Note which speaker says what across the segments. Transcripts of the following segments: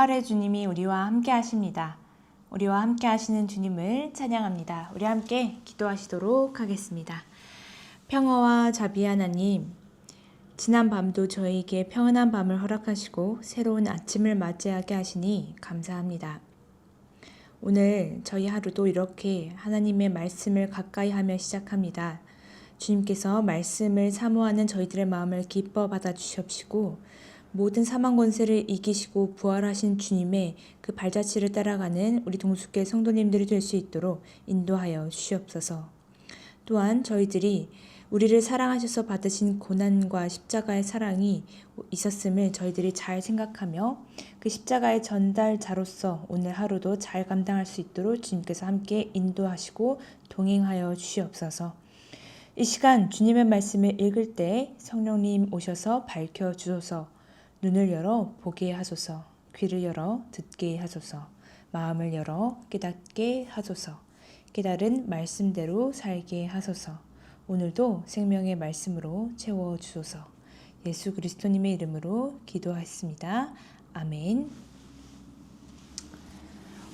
Speaker 1: 부활의 주님이 우리와 함께 하십니다. 우리와 함께 하시는 주님을 찬양합니다. 우리 함께 기도하시도록 하겠습니다. 평화와 자비 하나님, 지난 밤도 저희에게 평안한 밤을 허락하시고 새로운 아침을 맞이하게 하시니 감사합니다. 오늘 저희 하루도 이렇게 하나님의 말씀을 가까이 하며 시작합니다. 주님께서 말씀을 사모하는 저희들의 마음을 기뻐 받아 주시옵시고 모든 사망 권세를 이기시고 부활하신 주님의 그 발자취를 따라가는 우리 동숙교회 성도님들이 될 수 있도록 인도하여 주시옵소서. 또한 저희들이 우리를 사랑하셔서 받으신 고난과 십자가의 사랑이 있었음을 저희들이 잘 생각하며 그 십자가의 전달자로서 오늘 하루도 잘 감당할 수 있도록 주님께서 함께 인도하시고 동행하여 주시옵소서. 이 시간 주님의 말씀을 읽을 때 성령님 오셔서 밝혀주소서. 눈을 열어 보게 하소서, 귀를 열어 듣게 하소서, 마음을 열어 깨닫게 하소서, 깨달은 말씀대로 살게 하소서. 오늘도 생명의 말씀으로 채워주소서. 예수 그리스도님의 이름으로 기도하였습니다. 아멘.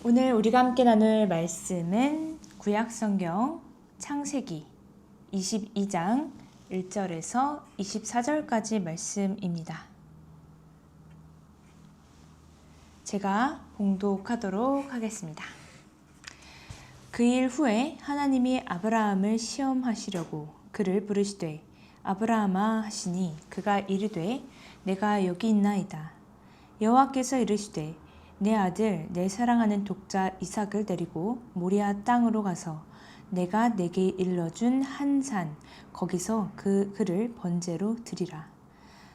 Speaker 1: 오늘 우리가 함께 나눌 말씀은 구약성경 창세기 22장 1절에서 24절까지 말씀입니다. 제가 봉독하도록 하겠습니다. 그 일 후에 하나님이 아브라함을 시험하시려고 그를 부르시되 아브라함아 하시니 그가 이르되 내가 여기 있나이다. 여호와께서 이르시되 내 아들 내 사랑하는 독자 이삭을 데리고 모리아 땅으로 가서 내가 내게 일러준 한 산 거기서 그를 번제로 드리라.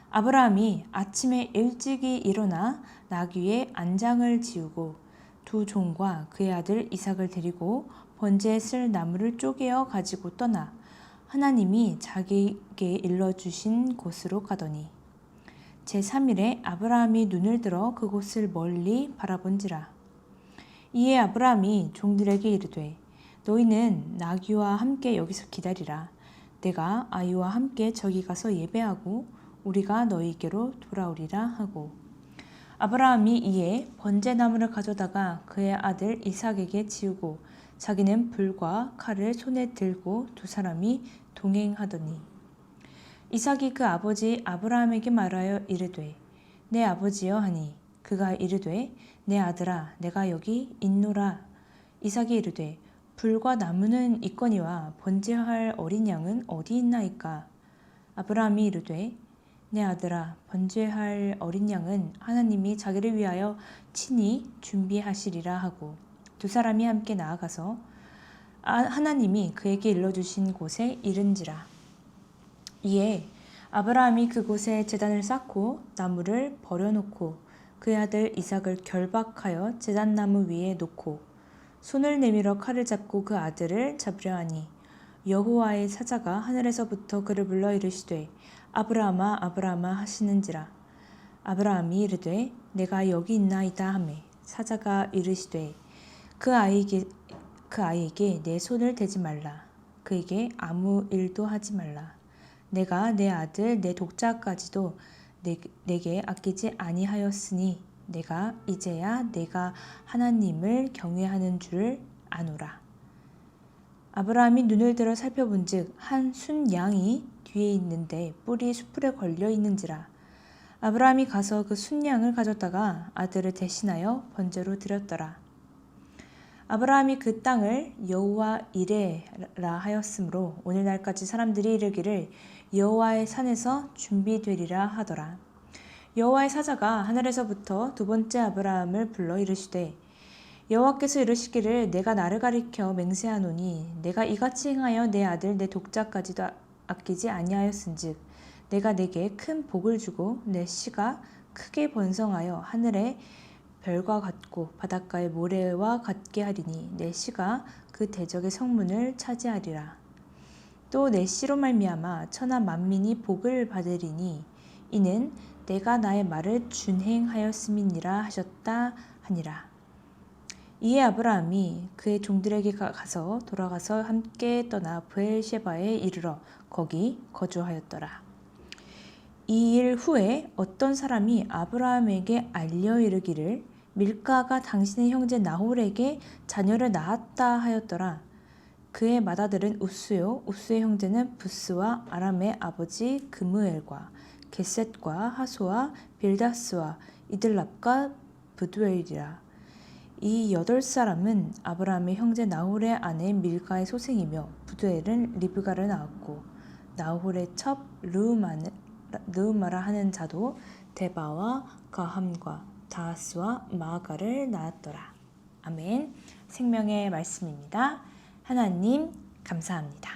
Speaker 1: 아브라함이 아침에 일찍이 일어나 나귀의 안장을 지우고 두 종과 그의 아들 이삭을 데리고 번제에 쓸 나무를 쪼개어 가지고 떠나 하나님이 자기에게 일러주신 곳으로 가더니 제3일에 아브라함이 눈을 들어 그곳을 멀리 바라본지라. 이에 아브라함이 종들에게 이르되 너희는 나귀와 함께 여기서 기다리라. 내가 아이와 함께 저기 가서 예배하고 우리가 너희에게로 돌아오리라 하고 아브라함이 이에 번제나무를 가져다가 그의 아들 이삭에게 지우고 자기는 불과 칼을 손에 들고 두 사람이 동행하더니 이삭이 그 아버지 아브라함에게 말하여 이르되 내 아버지여 하니 그가 이르되 내 아들아 내가 여기 있노라. 이삭이 이르되 불과 나무는 있거니와 번제할 어린 양은 어디 있나이까. 아브라함이 이르되 내 아들아 번제할 어린 양은 하나님이 자기를 위하여 친히 준비하시리라 하고 두 사람이 함께 나아가서 하나님이 그에게 일러주신 곳에 이른지라. 이에 아브라함이 그곳에 제단을 쌓고 나무를 버려놓고 그의 아들 이삭을 결박하여 제단나무 위에 놓고 손을 내밀어 칼을 잡고 그 아들을 잡으려 하니 여호와의 사자가 하늘에서부터 그를 불러 이르시되 아브라함아 아브라함아 하시는지라. 아브라함이 이르되 내가 여기 있나이다 하매 사자가 이르시되 그 아이에게 내 손을 대지 말라. 그에게 아무 일도 하지 말라. 내가 내 아들 내 독자까지도 내게 아끼지 아니하였으니 내가 이제야 내가 하나님을 경외하는 줄을 아노라. 아브라함이 눈을 들어 살펴본즉 한 순양이 뒤에 있는데 뿔이 숯불에 걸려 있는지라. 아브라함이 가서 그 순양을 가졌다가 아들을 대신하여 번제로 드렸더라. 아브라함이 그 땅을 여호와 이레라 하였으므로 오늘날까지 사람들이 이르기를 여호와의 산에서 준비되리라 하더라. 여호와의 사자가 하늘에서부터 두 번째 아브라함을 불러 이르시되 여호와께서 이르시기를 내가 나를 가리켜 맹세하노니 내가 이같이 행하여 내 아들 내 독자까지도 아끼지 아니하였은즉 내가 내게 큰 복을 주고 내 씨가 크게 번성하여 하늘의 별과 같고 바닷가의 모래와 같게 하리니 내 씨가 그 대적의 성문을 차지하리라. 또 내 씨로 말미암아 천하 만민이 복을 받으리니 이는 내가 나의 말을 준행하였음이니라 하셨다 하니라. 이에 아브라함이 그의 종들에게 가서 돌아가서 함께 떠나 브엘셰바에 이르러 거기 거주하였더라. 이 일 후에 어떤 사람이 아브라함에게 알려 이르기를 밀가가 당신의 형제 나홀에게 자녀를 낳았다 하였더라. 그의 맏아들은 우스요 우스의 형제는 부스와 아람의 아버지 그무엘과 게셋과 하소와 빌다스와 이들랍과 브두엘이라. 이 8사람은 아브라함의 형제 나홀의 아내 밀가의 소생이며 브두엘은 리브가를 낳았고 나홀의 첩 르우마라 하는 자도 데바와 가함과 다하스와 마아가를 낳았더라. 아멘. 생명의 말씀입니다. 하나님 감사합니다.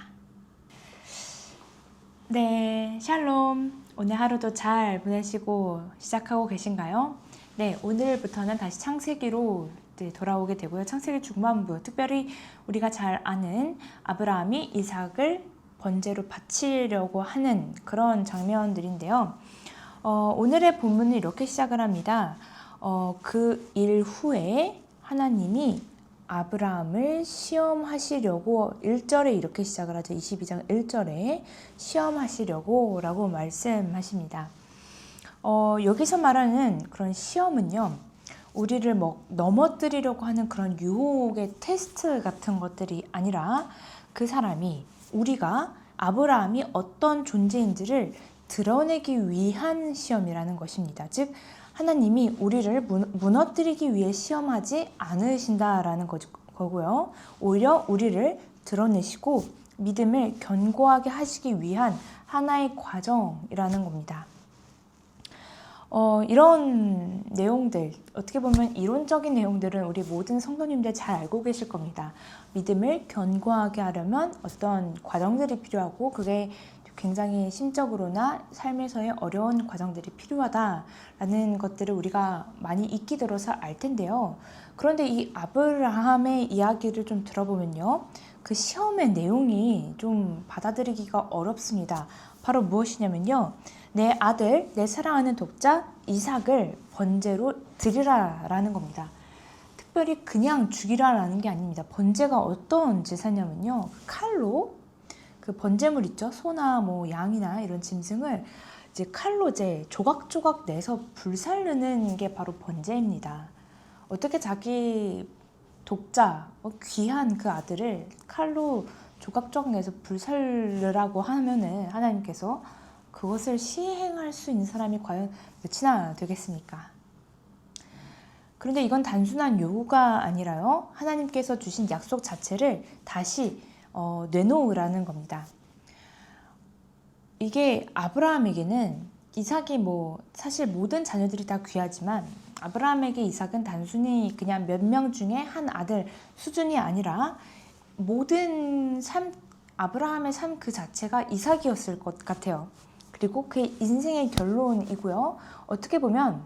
Speaker 1: 네, 샬롬. 오늘 하루도 잘 보내시고 시작하고 계신가요? 네, 오늘부터는 다시 창세기로 돌아오게 되고요. 창세기 중반부, 특별히 우리가 잘 아는 아브라함이 이삭을 번제로 바치려고 하는 그런 장면들인데요. 오늘의 본문은 이렇게 시작을 합니다. 그 일 후에 하나님이 아브라함을 시험하시려고 1절에 이렇게 시작을 하죠. 22장 1절에 시험하시려고 라고 말씀하십니다. 여기서 말하는 그런 시험은요, 우리를 넘어뜨리려고 하는 그런 유혹의 테스트 같은 것들이 아니라 그 사람이 우리가 아브라함이 어떤 존재인지를 드러내기 위한 시험이라는 것입니다. 즉 하나님이 우리를 무너뜨리기 위해 시험하지 않으신다라는 거고요. 오히려 우리를 드러내시고 믿음을 견고하게 하시기 위한 하나의 과정이라는 겁니다. 이런 내용들, 어떻게 보면 이론적인 내용들은 우리 모든 성도님들 잘 알고 계실 겁니다. 믿음을 견고하게 하려면 어떤 과정들이 필요하고 그게 굉장히 심적으로나 삶에서의 어려운 과정들이 필요하다라는 것들을 우리가 많이 익히 들어서 알 텐데요. 그런데 이 아브라함의 이야기를 좀 들어보면요, 그 시험의 내용이 좀 받아들이기가 어렵습니다. 바로 무엇이냐면요, 내 아들, 내 사랑하는 독자 이삭을 번제로 드리라라는 겁니다. 특별히 그냥 죽이라라는 게 아닙니다. 번제가 어떤 제사냐면요, 칼로 그 번제물 있죠, 소나 뭐 양이나 이런 짐승을 이제 칼로 이제 조각조각 내서 불살르는 게 바로 번제입니다. 어떻게 자기 독자, 귀한 그 아들을 칼로 조각조각 내서 불살르라고 하면은 하나님께서 그것을 시행할 수 있는 사람이 과연 몇이나 되겠습니까? 그런데 이건 단순한 요구가 아니라요, 하나님께서 주신 약속 자체를 다시 내놓으라는 겁니다. 이게 아브라함에게는 이삭이 사실 모든 자녀들이 다 귀하지만 아브라함에게 이삭은 단순히 그냥 몇 명 중에 한 아들 수준이 아니라 모든 아브라함의 삶 그 자체가 이삭이었을 것 같아요. 그리고 그의 인생의 결론이고요. 어떻게 보면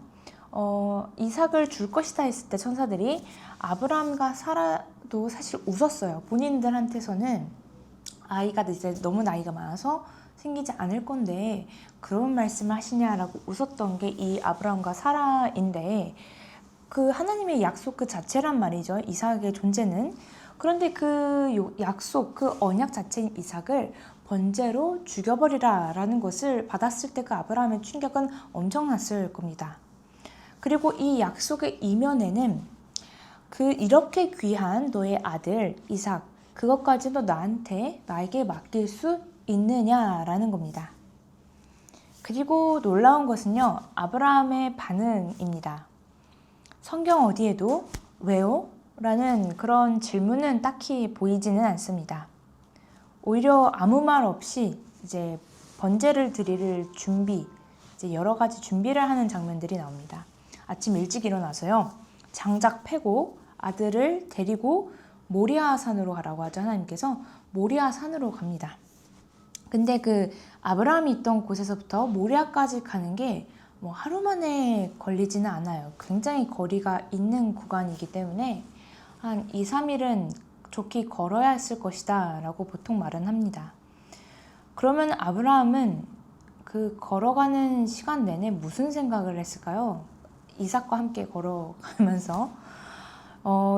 Speaker 1: 이삭을 줄 것이다 했을 때 천사들이 아브라함과 사라도 사실 웃었어요. 본인들한테서는 아이가 이제 너무 나이가 많아서 생기지 않을 건데 그런 말씀을 하시냐라고 웃었던 게 이 아브라함과 사라인데, 그 하나님의 약속 그 자체란 말이죠, 이삭의 존재는. 그런데 그 약속, 그 언약 자체인 이삭을 번제로 죽여버리라 라는 것을 받았을 때 그 아브라함의 충격은 엄청났을 겁니다. 그리고 이 약속의 이면에는 이렇게 귀한 너의 아들 이삭, 그것까지도 나에게 맡길 수 있느냐라는 겁니다. 그리고 놀라운 것은요, 아브라함의 반응입니다. 성경 어디에도 왜요? 라는 그런 질문은 딱히 보이지는 않습니다. 오히려 아무 말 없이 이제 번제를 드릴 준비, 이제 여러 가지 준비를 하는 장면들이 나옵니다. 아침 일찍 일어나서요, 장작 패고 아들을 데리고 모리아 산으로 가라고 하죠. 하나님께서 모리아 산으로 갑니다. 근데 그 아브라함이 있던 곳에서부터 모리아까지 가는 게 하루 만에 걸리지는 않아요. 굉장히 거리가 있는 구간이기 때문에 한 2, 3일은 좋게 걸어야 했을 것이다 라고 보통 말은 합니다. 그러면 아브라함은 그 걸어가는 시간 내내 무슨 생각을 했을까요? 이삭과 함께 걸어가면서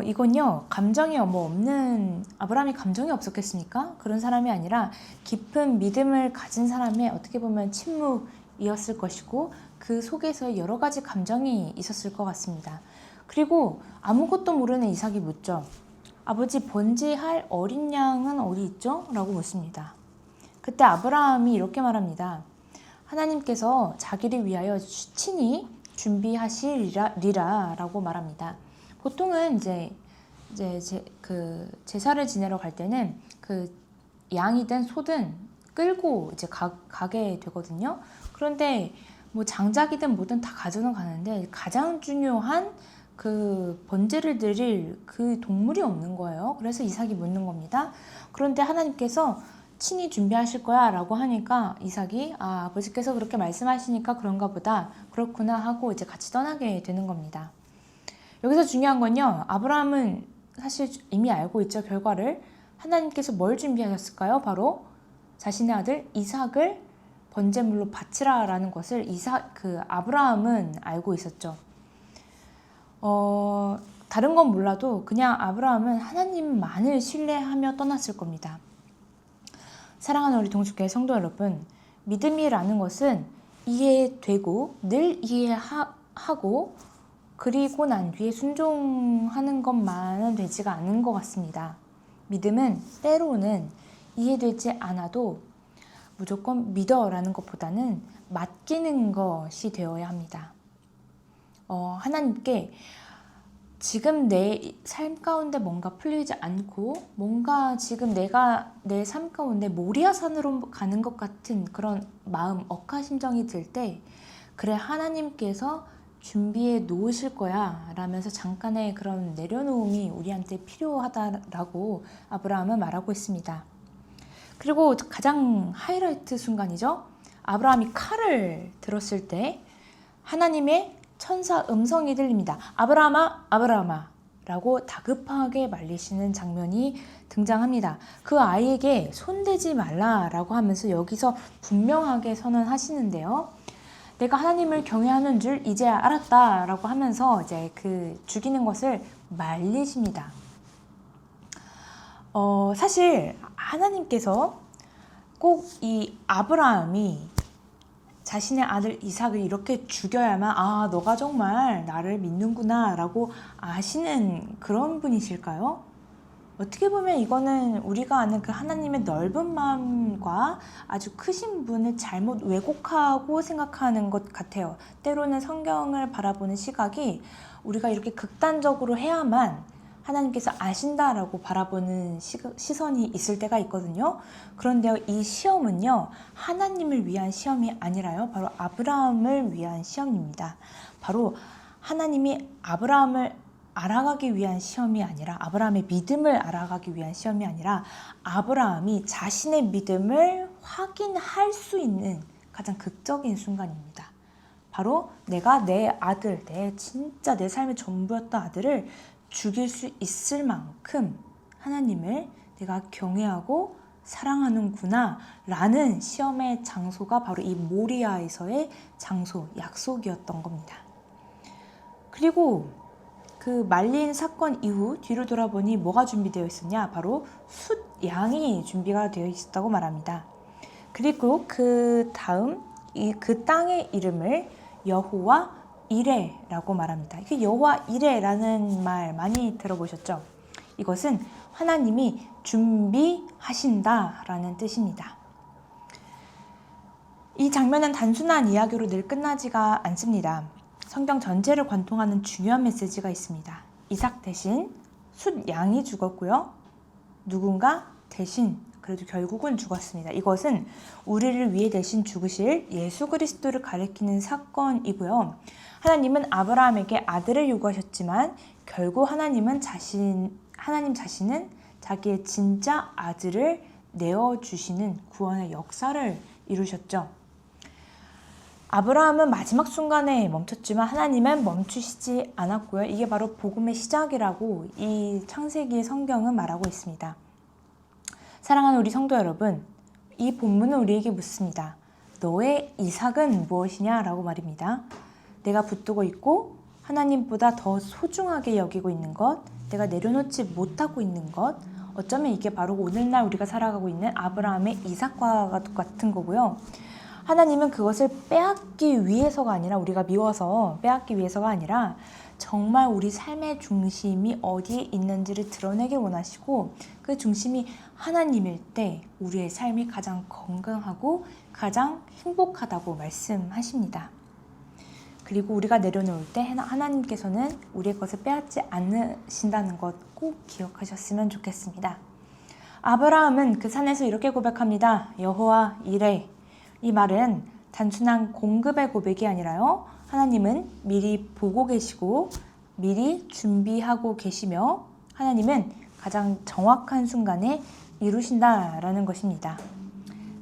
Speaker 1: 이건요, 감정이 없는, 아브라함이 감정이 없었겠습니까? 그런 사람이 아니라 깊은 믿음을 가진 사람의 어떻게 보면 침묵이었을 것이고 그 속에서 여러 가지 감정이 있었을 것 같습니다. 그리고 아무것도 모르는 이삭이 묻죠. 아버지, 번제할 어린 양은 어디 있죠? 라고 묻습니다. 그때 아브라함이 이렇게 말합니다. 하나님께서 자기를 위하여 친히 준비하시리라 라고 말합니다. 보통은 제사를 지내러 갈 때는 그 양이든 소든 끌고 이제 가게 되거든요. 그런데 뭐 장작이든 뭐든 다 가져는 가는데 가장 중요한 그 번제를 드릴 그 동물이 없는 거예요. 그래서 이삭이 묻는 겁니다. 그런데 하나님께서 친히 준비하실 거야 라고 하니까 이삭이 아버지께서 그렇게 말씀하시니까 그런가 보다, 그렇구나 하고 이제 같이 떠나게 되는 겁니다. 여기서 중요한 건요, 아브라함은 사실 이미 알고 있죠. 결과를. 하나님께서 뭘 준비하셨을까요? 바로 자신의 아들 이삭을 번제물로 바치라 라는 것을 아브라함은 알고 있었죠. 다른 건 몰라도 그냥 아브라함은 하나님만을 신뢰하며 떠났을 겁니다. 사랑하는 우리 동축교회 성도 여러분, 믿음이라는 것은 이해되고 늘 이해하고 그리고 난 뒤에 순종하는 것만은 되지가 않은 것 같습니다. 믿음은 때로는 이해되지 않아도 무조건 믿어라는 것보다는 맡기는 것이 되어야 합니다. 하나님께 지금 내 삶 가운데 뭔가 풀리지 않고 뭔가 지금 내가 내 삶 가운데 모리아산으로 가는 것 같은 그런 마음, 억하심정이 들 때 그래, 하나님께서 준비해 놓으실 거야 라면서 잠깐의 그런 내려놓음이 우리한테 필요하다라고 아브라함은 말하고 있습니다. 그리고 가장 하이라이트 순간이죠. 아브라함이 칼을 들었을 때 하나님의 천사 음성이 들립니다. 아브라함아, 아브라함아 라고 다급하게 말리시는 장면이 등장합니다. 그 아이에게 손대지 말라라고 하면서 여기서 분명하게 선언하시는데요. 내가 하나님을 경외하는 줄 이제야 알았다 라고 하면서 이제 그 죽이는 것을 말리십니다. 사실 하나님께서 꼭 이 아브라함이 자신의 아들 이삭을 이렇게 죽여야만 너가 정말 나를 믿는구나 라고 아시는 그런 분이실까요? 어떻게 보면 이거는 우리가 아는 그 하나님의 넓은 마음과 아주 크신 분을 잘못 왜곡하고 생각하는 것 같아요. 때로는 성경을 바라보는 시각이 우리가 이렇게 극단적으로 해야만 하나님께서 아신다라고 바라보는 시선이 있을 때가 있거든요. 그런데 이 시험은요, 하나님을 위한 시험이 아니라요, 바로 아브라함을 위한 시험입니다. 바로 하나님이 아브라함을 알아가기 위한 시험이 아니라, 아브라함의 믿음을 알아가기 위한 시험이 아니라 아브라함이 자신의 믿음을 확인할 수 있는 가장 극적인 순간입니다. 바로 내가 내 아들, 진짜 내 삶의 전부였던 아들을 죽일 수 있을 만큼 하나님을 내가 경외하고 사랑하는구나 라는 시험의 장소가 바로 이 모리아에서의 장소, 약속이었던 겁니다. 그리고 그 말린 사건 이후 뒤로 돌아보니 뭐가 준비되어 있었냐? 바로 숫양이 준비가 되어 있었다고 말합니다. 그리고 그 다음 그 땅의 이름을 여호와 이레라고 말합니다. 이게 여호와 이레라는 말 많이 들어보셨죠? 이것은 하나님이 준비하신다라는 뜻입니다. 이 장면은 단순한 이야기로 늘 끝나지가 않습니다. 성경 전체를 관통하는 중요한 메시지가 있습니다. 이삭 대신 숫양이 죽었고요. 누군가 대신 그래도 결국은 죽었습니다. 이것은 우리를 위해 대신 죽으실 예수 그리스도를 가리키는 사건이고요. 하나님은 아브라함에게 아들을 요구하셨지만 결국 하나님 자신은 자기의 진짜 아들을 내어주시는 구원의 역사를 이루셨죠. 아브라함은 마지막 순간에 멈췄지만 하나님은 멈추시지 않았고요. 이게 바로 복음의 시작이라고 이 창세기의 성경은 말하고 있습니다. 사랑하는 우리 성도 여러분, 이 본문은 우리에게 묻습니다. 너의 이삭은 무엇이냐? 라고 말입니다. 내가 붙들고 있고 하나님보다 더 소중하게 여기고 있는 것, 내가 내려놓지 못하고 있는 것, 어쩌면 이게 바로 오늘날 우리가 살아가고 있는 아브라함의 이삭과 같은 거고요. 하나님은 그것을 빼앗기 위해서가 아니라, 우리가 미워서 빼앗기 위해서가 아니라 정말 우리 삶의 중심이 어디에 있는지를 드러내길 원하시고, 그 중심이 하나님일 때 우리의 삶이 가장 건강하고 가장 행복하다고 말씀하십니다. 그리고 우리가 내려놓을 때 하나님께서는 우리의 것을 빼앗지 않으신다는 것 꼭 기억하셨으면 좋겠습니다. 아브라함은 그 산에서 이렇게 고백합니다. 여호와 이레. 이 말은 단순한 공급의 고백이 아니라요, 하나님은 미리 보고 계시고 미리 준비하고 계시며 하나님은 가장 정확한 순간에 이루신다라는 것입니다.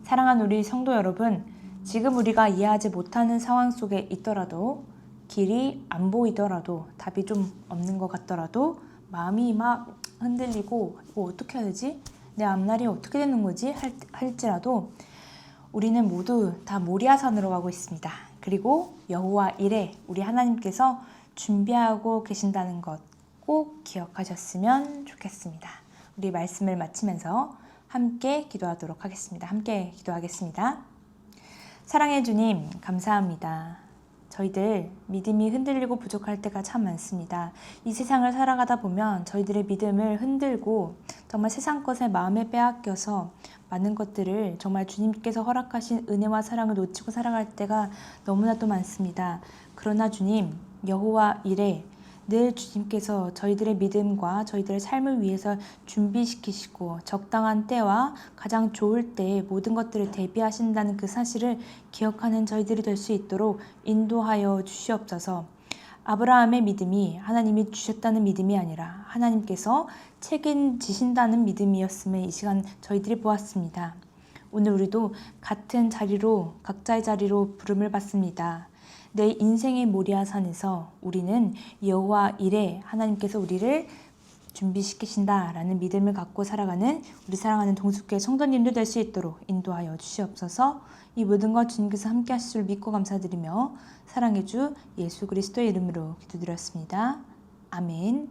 Speaker 1: 사랑하는 우리 성도 여러분, 지금 우리가 이해하지 못하는 상황 속에 있더라도, 길이 안 보이더라도, 답이 좀 없는 것 같더라도, 마음이 막 흔들리고 이거 어떻게 해야 되지? 내 앞날이 어떻게 되는 거지? 할지라도 우리는 모두 다 모리아산으로 가고 있습니다. 그리고 여호와 이레, 우리 하나님께서 준비하고 계신다는 것 꼭 기억하셨으면 좋겠습니다. 우리 말씀을 마치면서 함께 기도하도록 하겠습니다. 함께 기도하겠습니다. 사랑해 주님, 감사합니다. 저희들 믿음이 흔들리고 부족할 때가 참 많습니다. 이 세상을 살아가다 보면 저희들의 믿음을 흔들고 정말 세상 것에 마음에 빼앗겨서 많은 것들을 정말 주님께서 허락하신 은혜와 사랑을 놓치고 살아갈 때가 너무나도 많습니다. 그러나 주님, 여호와 이레, 늘 주님께서 저희들의 믿음과 저희들의 삶을 위해서 준비시키시고 적당한 때와 가장 좋을 때에 모든 것들을 대비하신다는 그 사실을 기억하는 저희들이 될 수 있도록 인도하여 주시옵소서. 아브라함의 믿음이 하나님이 주셨다는 믿음이 아니라 하나님께서 책임지신다는 믿음이었음을 이 시간 저희들이 보았습니다. 오늘 우리도 같은 자리로, 각자의 자리로 부름을 받습니다. 내 인생의 모리아산에서 우리는 여호와 이레, 하나님께서 우리를 준비시키신다라는 믿음을 갖고 살아가는 우리 사랑하는 동숙교회 성도님들 될 수 있도록 인도하여 주시옵소서. 이 모든 것 주님께서 함께 하실 줄 믿고 감사드리며 사랑의 주 예수 그리스도의 이름으로 기도드렸습니다. 아멘.